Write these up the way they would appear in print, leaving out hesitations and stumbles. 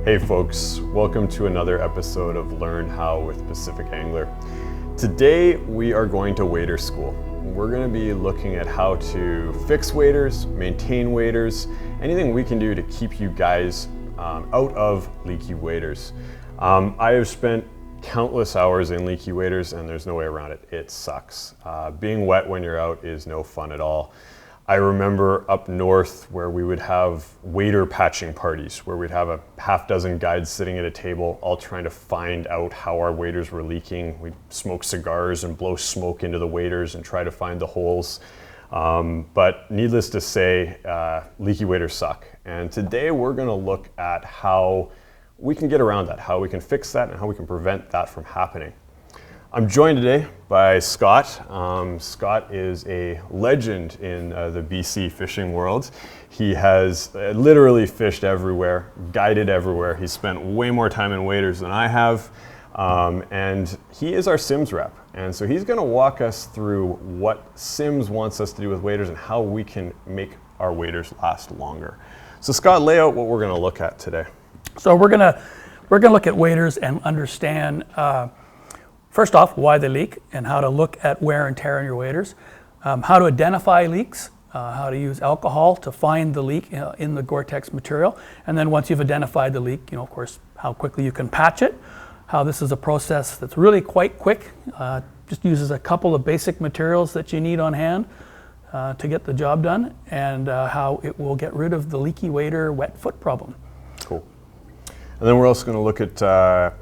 Hey folks, welcome to another episode of Learn How with Pacific Angler. Today we are going to wader school. We're going to be looking at how to fix waders, maintain waders, anything we can do to keep you guys out of leaky waders. I have spent countless hours in leaky waders and there's no way around it. It sucks. Being wet when you're out is no fun at all. I remember up north where we would have wader patching parties, where we'd have a half dozen guides sitting at a table, all trying to find out how our waders were leaking. We'd smoke cigars and blow smoke into the waders and try to find the holes. But needless to say, leaky waders suck. And today we're gonna look at how we can get around that, how we can fix that, and how we can prevent that from happening. I'm joined today by Scott. Scott is a legend in the BC fishing world. He has literally fished everywhere, guided everywhere. He's spent way more time in waders than I have. And he is our SIMMS rep. And so he's going to walk us through what SIMMS wants us to do with waders and how we can make our waders last longer. So Scott, lay out what we're going to look at today. So we're going to look at waders and understand first off, why they leak and how to look at wear and tear in your waders, how to identify leaks, how to use alcohol to find the leak in the Gore-Tex material, and then once you've identified the leak, of course, how quickly you can patch it, how this is a process that's really quite quick, just uses a couple of basic materials that you need on hand to get the job done, and how it will get rid of the leaky wader wet foot problem. Cool. And then we're also going to look at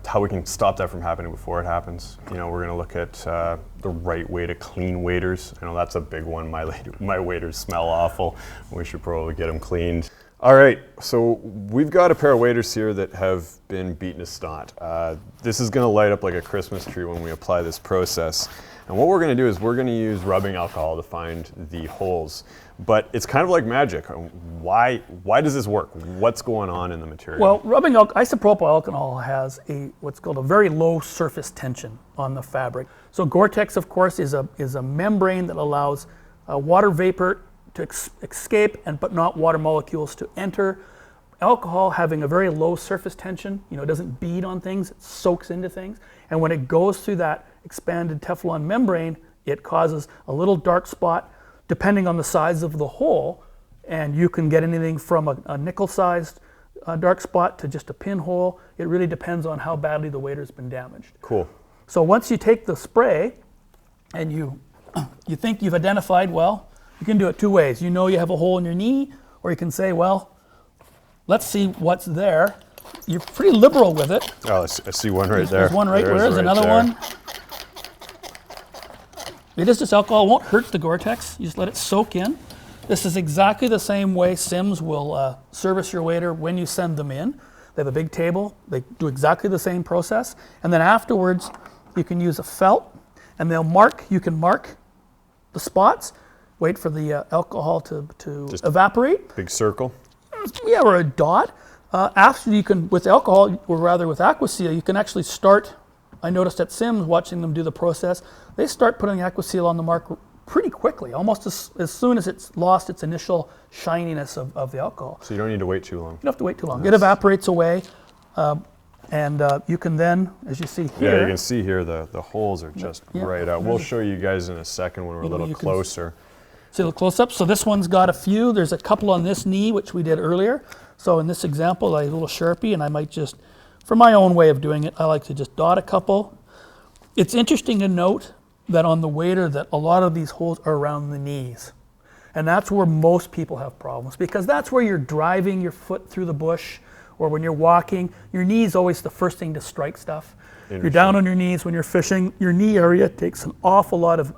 how we can stop that from happening before it happens. We're going to look at the right way to clean waders. I know that's a big one. My waders smell awful. We should probably get them cleaned. All right, so we've got a pair of waders here that have been beaten to snot. This is going to light up like a Christmas tree when we apply this process. And what we're going to do is we're going to use rubbing alcohol to find the holes. But it's kind of like magic. Why does this work? What's going on in the material? Well, isopropyl alcohol has what's called a very low surface tension on the fabric. So Gore-Tex, of course, is a membrane that allows water vapor to escape but not water molecules to enter. Alcohol having a very low surface tension, it doesn't bead on things, it soaks into things. And when it goes through that expanded Teflon membrane, it causes a little dark spot depending on the size of the hole, and you can get anything from a nickel-sized dark spot to just a pinhole. It really depends on how badly the wader's been damaged. Cool. So once you take the spray and you think you've identified, well, you can do it two ways. You have a hole in your knee, or you can say, well, let's see what's there. You're pretty liberal with it. Oh, I see one right there. There's one right there. There's another one. It is just alcohol. It won't hurt the Gore-Tex. You just let it soak in. This is exactly the same way SIMMS will service your wader when you send them in. They have a big table. They do exactly the same process. And then afterwards, you can use a felt, and you can mark the spots, wait for the alcohol to evaporate. Big circle? Yeah, or a dot. After you can, with alcohol, or rather with Aqua, you can actually start. I noticed at SIMMS, watching them do the process, they start putting Aqua on the mark pretty quickly, almost as soon as it's lost its initial shininess of the alcohol. So you don't need to wait too long. You don't have to wait too long. Nice. It evaporates away, and you can then, as you see here. Yeah, you can see here the holes are just right out. We'll show you guys in a second when we're a little closer. See a little close up. So this one's got a few. There's a couple on this knee, which we did earlier. So in this example, I have a little Sharpie, and I might just, for my own way of doing it, I like to just dot a couple. It's interesting to note that on the wader that a lot of these holes are around the knees. And that's where most people have problems, because that's where you're driving your foot through the bush, or when you're walking, your knee is always the first thing to strike stuff. You're down on your knees when you're fishing. Your knee area takes an awful lot of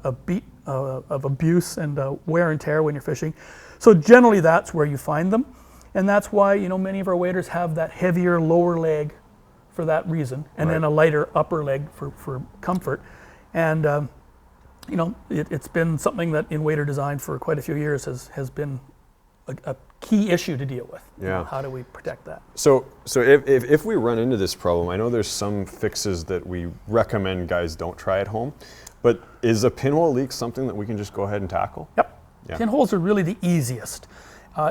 abuse and wear and tear when you're fishing. So generally that's where you find them. And that's why many of our waders have that heavier lower leg for that reason, and then a lighter upper leg for comfort. And it's been something that in wader design for quite a few years has been a key issue to deal with. Yeah. How do we protect that? So if we run into this problem, I know there's some fixes that we recommend guys don't try at home, but is a pinhole leak something that we can just go ahead and tackle? Yep. Yeah. Pinholes are really the easiest.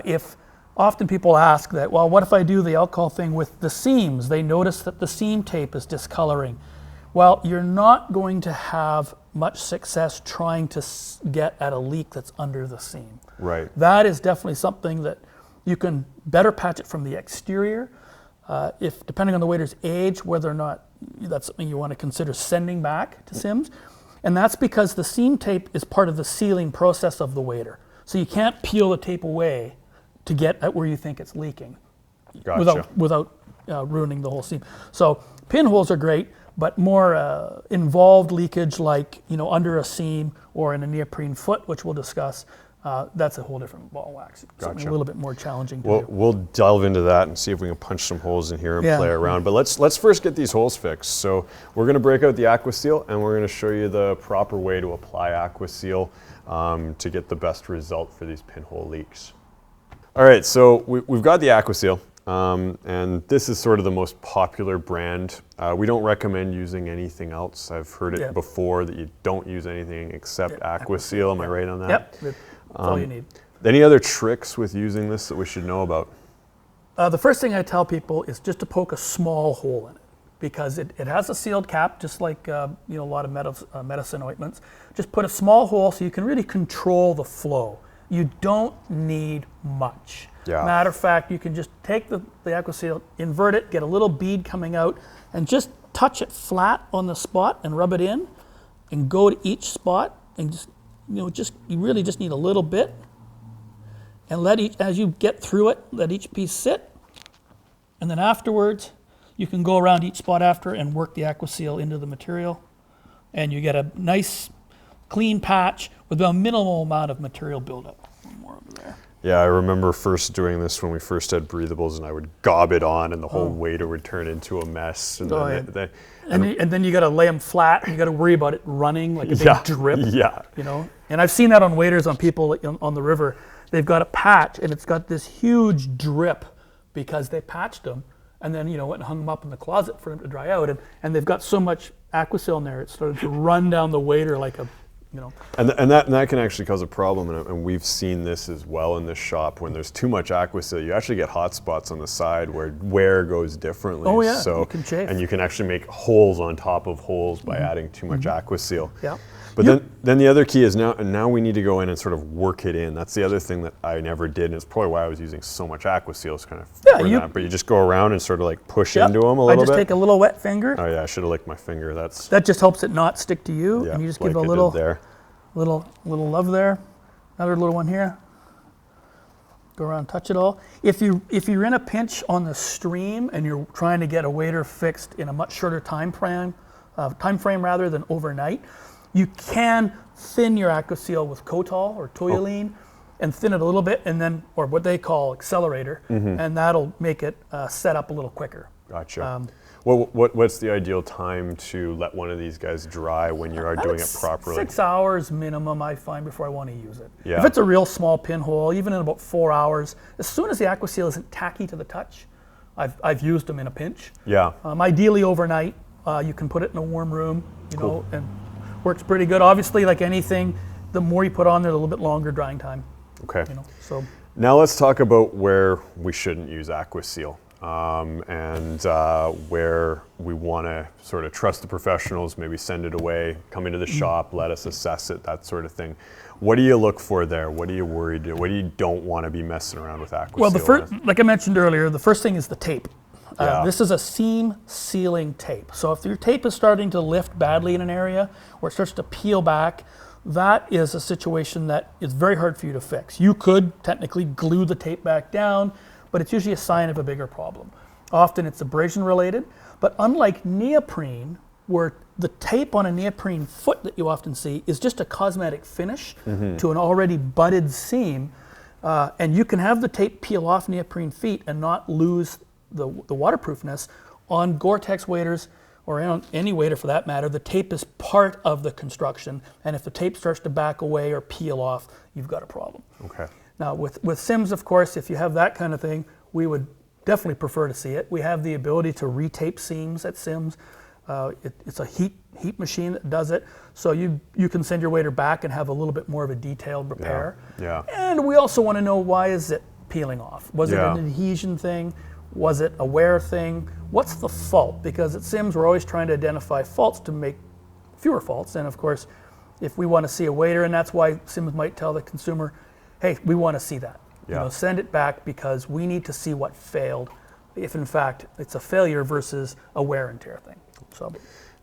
If often people ask that, well, what if I do the alcohol thing with the seams? They notice that the seam tape is discoloring. Well, you're not going to have much success trying to get at a leak that's under the seam. Right. That is definitely something that you can better patch it from the exterior. If depending on the wader's age, whether or not that's something you want to consider sending back to SIMMS. And that's because the seam tape is part of the sealing process of the wader. So you can't peel the tape away to get at where you think it's leaking. Gotcha. without ruining the whole seam. So pinholes are great, but more involved leakage like under a seam or in a neoprene foot, which we'll discuss, that's a whole different ball of wax. Something Gotcha. a little bit more challenging to do. We'll delve into that and see if we can punch some holes in here and Yeah. play around. But let's first get these holes fixed. So we're going to break out the Aqua Seal, and we're going to show you the proper way to apply Aqua Seal to get the best result for these pinhole leaks. All right, so we've got the Aqua Seal, and this is sort of the most popular brand. We don't recommend using anything else. I've heard it before that you don't use anything except Aqua Seal. Am I right on that? Yep, that's all you need. Any other tricks with using this that we should know about? The first thing I tell people is just to poke a small hole in it, because it has a sealed cap, just like a lot of medicine ointments. Just put a small hole so you can really control the flow. You don't need much. Yeah. Matter of fact, you can just take the Aqua Seal, invert it, get a little bead coming out, and just touch it flat on the spot and rub it in, and go to each spot and just you really just need a little bit, and as you get through it, let each piece sit, and then afterwards you can go around each spot after and work the Aqua Seal into the material, and you get a nice clean patch with a minimal amount of material buildup. More over there. Yeah, I remember first doing this when we first had breathables, and I would gob it on, and the whole wader would turn into a mess. And then you got to lay them flat. You got to worry about it running like a big drip. Yeah. And I've seen that on waders on people on the river. They've got a patch, and it's got this huge drip because they patched them, and then went and hung them up in the closet for them to dry out. And they've got so much Aqua Seal in there, it started to run down the wader like a And that can actually cause a problem, and we've seen this as well in this shop. When there's too much Aqua Seal, you actually get hot spots on the side where wear goes differently. Oh yeah, so, you can chafe. And you can actually make holes on top of holes by adding too much Aqua Seal. Yeah. But then the other key is now we need to go in and sort of work it in. That's the other thing that I never did, and it's probably why I was using so much Aqua Seal. Kind of that. But you just go around and sort of like push into them a little bit. I just take a little wet finger. Oh yeah, I should have licked my finger. That just helps it not stick to you, and you just give like a little there. Little love there. Another little one here. Go around, touch it all. If you're in a pinch on the stream and you're trying to get a wader fixed in a much shorter time frame rather than overnight, you can thin your Aqua Seal with Kotol or toluene and thin it a little bit, and then, or what they call accelerator, and that'll make it set up a little quicker. Gotcha. What's the ideal time to let one of these guys dry when you are doing it properly? 6 hours minimum, I find, before I want to use it. Yeah. If it's a real small pinhole, even in about 4 hours, as soon as the Aqua Seal isn't tacky to the touch, I've used them in a pinch. Yeah. Ideally overnight, you can put it in a warm room, and works pretty good. Obviously, like anything, the more you put on there, the little bit longer drying time. Okay. So now let's talk about where we shouldn't use Aqua Seal. And where we want to sort of trust the professionals, maybe send it away, come into the shop, let us assess it, that sort of thing. What do you look for there? What are you worried? What do you don't want to be messing around with Aqua Seal? Well, like I mentioned earlier, the first thing is the tape. This is a seam sealing tape. So if your tape is starting to lift badly in an area or it starts to peel back, that is a situation that is very hard for you to fix. You could technically glue the tape back down, but it's usually a sign of a bigger problem. Often it's abrasion related, but unlike neoprene, where the tape on a neoprene foot that you often see is just a cosmetic finish to an already budded seam, and you can have the tape peel off neoprene feet and not lose the waterproofness. On Gore-Tex waders, or on any wader for that matter, the tape is part of the construction, and if the tape starts to back away or peel off, you've got a problem. Okay. Now with SIMMS, of course, if you have that kind of thing, we would definitely prefer to see it. We have the ability to retape seams at SIMMS. It's a heat machine that does it, so you can send your wader back and have a little bit more of a detailed repair. Yeah. And we also want to know, why is it peeling off? Was it an adhesion thing? Was it a wear thing? What's the fault? Because at SIMMS, we're always trying to identify faults to make fewer faults. And of course, if we want to see a wader, and that's why SIMMS might tell the consumer, hey, we want to see that. You know, send it back because we need to see what failed, if in fact it's a failure versus a wear and tear thing. So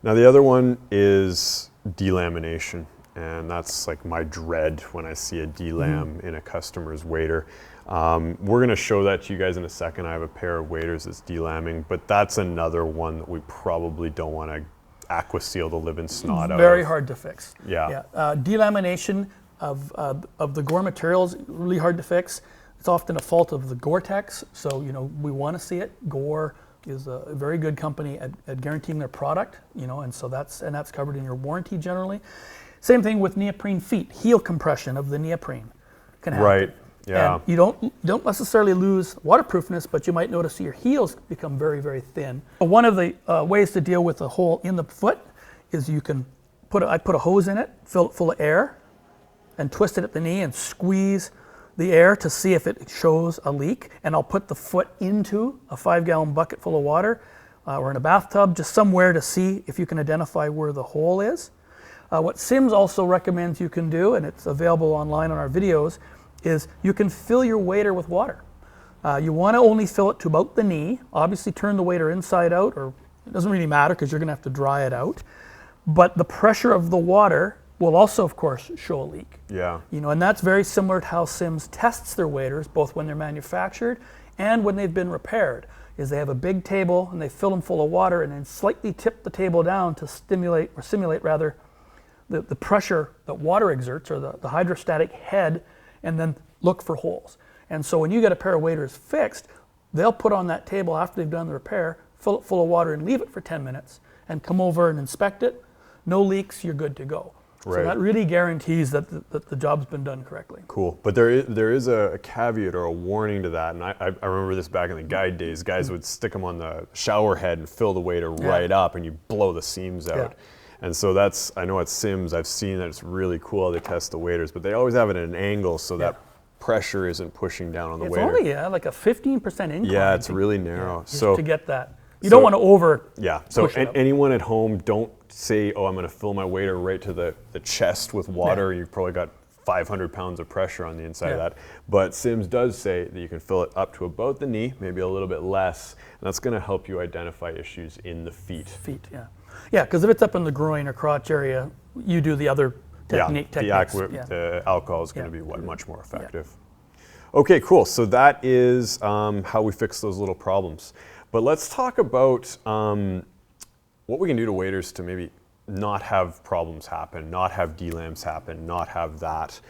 now the other one is delamination, and that's like my dread when I see a delam in a customer's wader. We're going to show that to you guys in a second. I have a pair of waders that's delamming, but that's another one that we probably don't want to Aqua seal the living snot out. Very hard to fix. Yeah. Delamination of the gore materials, really hard to fix. It's often a fault of the Gore-Tex, so you know we want to see it. Gore is a very good company at guaranteeing their product, you know, and so that's covered in your warranty generally. Same thing with neoprene feet. Heel compression of the neoprene can happen. Right. Yeah. And you don't necessarily lose waterproofness, but you might notice your heels become very, very thin. One of the ways to deal with a hole in the foot is you can I put a hose in it, fill it full of air, and twist it at the knee and squeeze the air to see if it shows a leak. And I'll put the foot into a 5-gallon bucket full of water or in a bathtub, just somewhere to see if you can identify where the hole is. What SIMMS also recommends you can do, and it's available online on our videos, is you can fill your wader with water. You want to only fill it to about the knee. Obviously turn the wader inside out, or it doesn't really matter because you're going to have to dry it out. But the pressure of the water will also, of course, show a leak. Yeah. You know, and that's very similar to how SIMMS tests their waders, both when they're manufactured and when they've been repaired. Is they have a big table and they fill them full of water and then slightly tip the table down to simulate the pressure that water exerts, or the hydrostatic head, and then look for holes. And so when you get a pair of waders fixed, they'll put on that table after they've done the repair, fill it full of water and leave it for 10 minutes and come over and inspect it. No leaks, you're good to go. Right. So that really guarantees that the job's been done correctly. Cool. But there is a caveat or a warning to that. And I remember this back in the guide days. Guys would stick them on the shower head and fill the wader right up, and you blow the seams out. Yeah. And so I know at SIMMS, I've seen that it's really cool how they test the waders, but they always have it at an angle so that pressure isn't pushing down on the wader. It's only like a 15% incline. Yeah, it's really narrow. So to get that. You don't want to over So push it up. anyone at home, don't say, oh, I'm going to fill my wader right to the chest with water. You've probably got 500 pounds of pressure on the inside of that. But SIMMS does say that you can fill it up to about the knee, maybe a little bit less, and that's going to help you identify issues in the feet. Yeah, because if it's up in the groin or crotch area, you do the other techniques. The alcohol is going to be much more effective. Okay, cool. So that is how we fix those little problems. But let's talk about what we can do to waders to maybe not have problems happen, not have delams happen, not have that.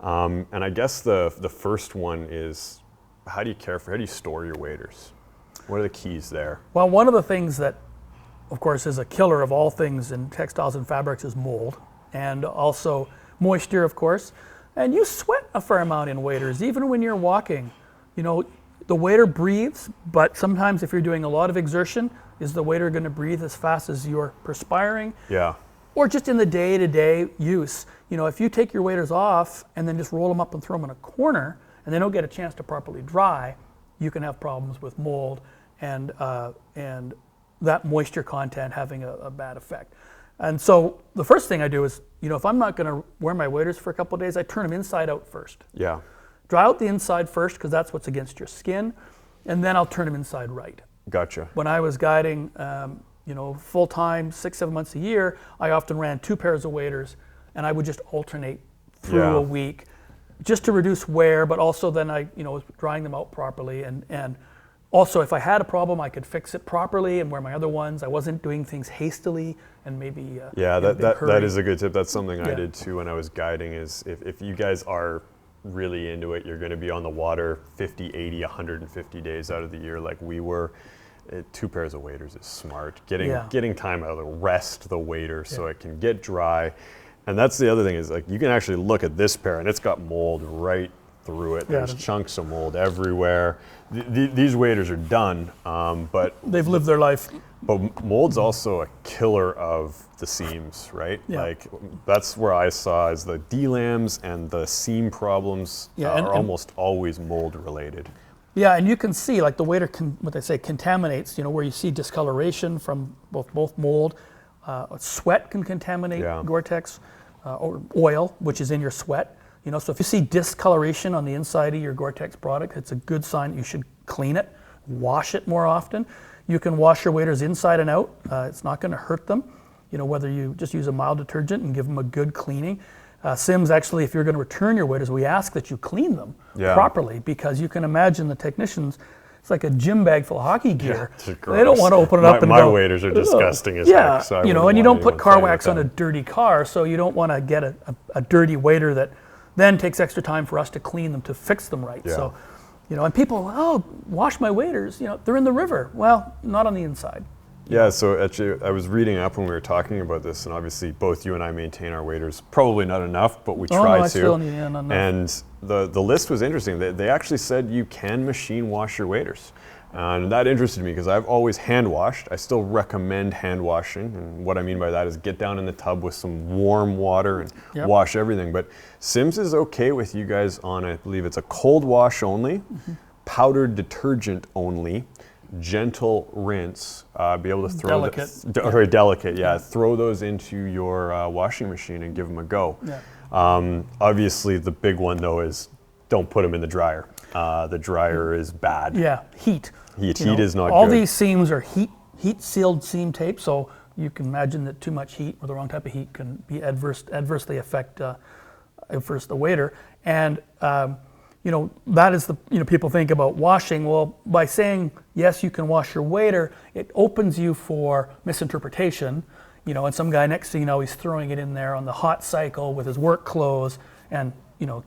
And I guess the first one is, how do you store your waders? What are the keys there? Well, one of the things that, of course, is a killer of all things in textiles and fabrics is mold, and also moisture, of course. And you sweat a fair amount in waders, even when you're walking. You know, the wader breathes, but sometimes if you're doing a lot of exertion, is the wader going to breathe as fast as you're perspiring? Yeah. Or just in the day-to-day use. You know, if you take your waders off and then just roll them up and throw them in a corner, and they don't get a chance to properly dry, you can have problems with mold and that moisture content having a bad effect. And so the first thing I do is, you know, if I'm not going to wear my waders for a couple of days, I turn them inside out first. Yeah. Dry out the inside first because that's what's against your skin, and then I'll turn them inside right. Gotcha. When I was guiding, full time, 6-7 months a year, I often ran 2 pairs of waders, and I would just alternate through a week, just to reduce wear, but also then I, was drying them out properly, and also if I had a problem, I could fix it properly and wear my other ones. I wasn't doing things hastily and maybe that is a good tip. That's something I did too when I was guiding. Is if you guys are really into it, you're going to be on the water 50, 80, 150 days out of the year like we were. 2 pairs of waders is smart. Getting time out of the rest the wader so it can get dry. And that's the other thing is, like, you can actually look at this pair and it's got mold right through it. Yeah. There's chunks of mold everywhere. These waders are done, but they've lived their life. But mold's also a killer of the seams, right? Yeah. Like that's where I saw is the delams and the seam problems are almost always mold related. Yeah, and you can see like the wader what they say contaminates. You know, where you see discoloration from both mold, sweat can contaminate Gore-Tex, or oil, which is in your sweat. You know, so if you see discoloration on the inside of your Gore-Tex product, it's a good sign that you should clean it, wash it more often. You can wash your waders inside and out. It's not going to hurt them. You know, whether you just use a mild detergent and give them a good cleaning. SIMMS, actually, if you're going to return your waders, we ask that you clean them properly, because you can imagine the technicians, it's like a gym bag full of hockey gear. They don't want to open it up and my go, waders are disgusting as heck. So you know, and you don't put car wax on a dirty car, so you don't want to get a dirty wader that then takes extra time for us to clean them, to fix them right. So, you know, and people, oh, wash my waders, you know, they're in the river. Well, not on the inside. Yeah, so actually I was reading up when we were talking about this, and obviously both you and I maintain our waders. Probably not enough, but we try to. Still need, not enough. And the list was interesting. They actually said you can machine wash your waders. And that interested me because I've always hand washed. I still recommend hand washing. And what I mean by that is get down in the tub with some warm water and wash everything. But SIMMS is okay with you guys on, I believe it's a cold wash only, powdered detergent only, gentle rinse, be able to throw delicate, throw those into your washing machine and give them a go. Obviously the big one though is don't put them in the dryer. The dryer is bad. Yeah, heat. Heat is not good. All these seams are heat sealed seam tape, so you can imagine that too much heat or the wrong type of heat can be adversely affect the wader. And you know, that is the, you know, people think about washing. Well, by saying, yes, you can wash your wader, it opens you for misinterpretation. You know, and some guy next thing you know, he's throwing it in there on the hot cycle with his work clothes, and, you know, it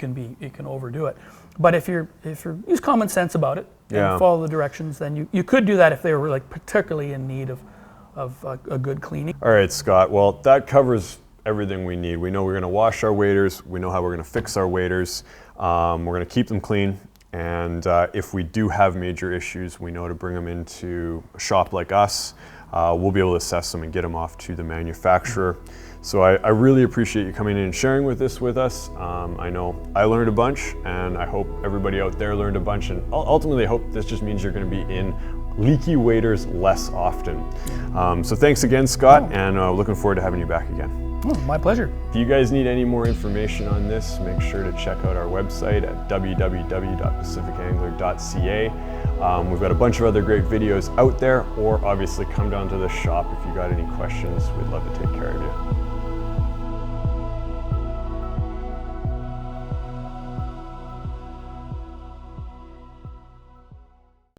can overdo it. But if you use common sense about it and follow the directions, then you could do that if they were like particularly in need of a good cleaning. All right, Scott, well, that covers everything we need. We know we're gonna wash our waders, we know how we're gonna fix our waders, we're gonna keep them clean, and if we do have major issues, we know to bring them into a shop like us. We'll be able to assess them and get them off to the manufacturer. So I really appreciate you coming in and sharing this with us. I know I learned a bunch, and I hope everybody out there learned a bunch, and ultimately I hope this just means you're gonna be in leaky waders less often. So thanks again, Scott, and looking forward to having you back again. Oh, my pleasure. If you guys need any more information on this, make sure to check out our website at www.pacificangler.ca. We've got a bunch of other great videos out there, or obviously come down to the shop if you got any questions. We'd love to take care of you.